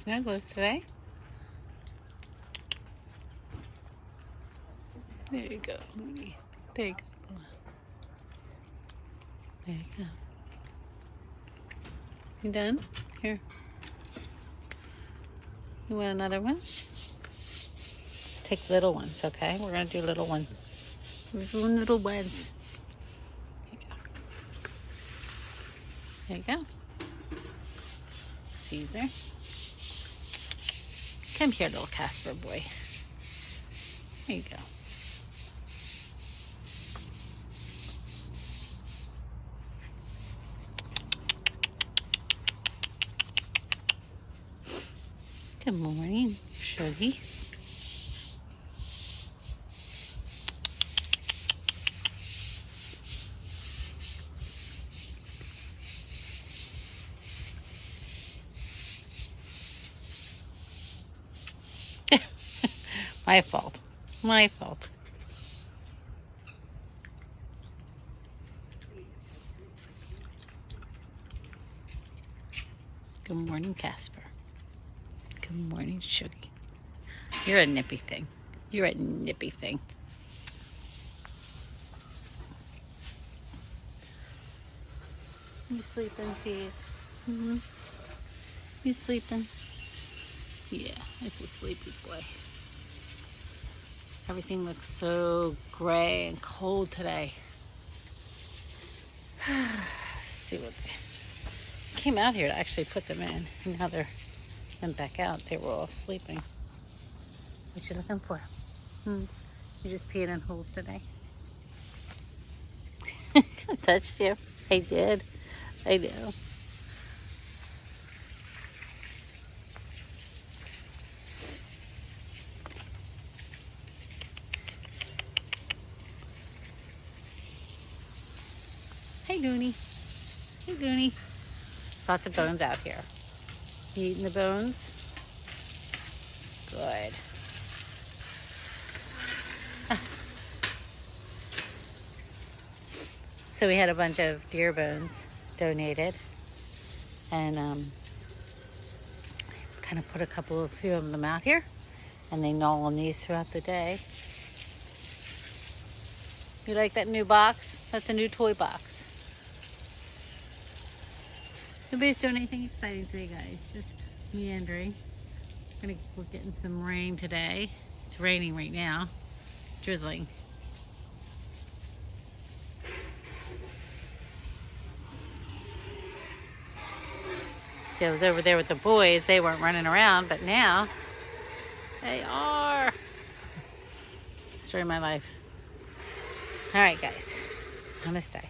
Snuggles today. There you go, Moody. There you go. There you go. You done? Here. You want another one? Let's take little ones, okay? We're going to do little ones. We're doing little ones. There you go. Caesar. Come here, little Casper boy. There you go. Good morning, Shuggy. My fault. My fault. Good morning, Casper. Good morning, Shuggy. You're a nippy thing. You're a nippy thing. You sleeping, please? Mm-hmm. You sleeping? Yeah, it's a sleepy boy. Everything looks so gray and cold today. Let's see what they came out here to actually put them in. And now they're went back out. They were all sleeping. What you looking for? You just peeing in holes today? I touched you. I did. I know. Hey, Goonie. Hey, Goonie. Lots of bones out here. You eating the bones? Good. So we had a bunch of deer bones donated, and kind of put a few of them out here, and they gnaw on these throughout the day. You like that new box? That's a new toy box. Nobody's doing anything exciting today, guys. Just meandering. We're getting some rain today. It's raining right now. Drizzling. See, I was over there with the boys. They weren't running around, but now they are. Story of my life. All right, guys. Namaste.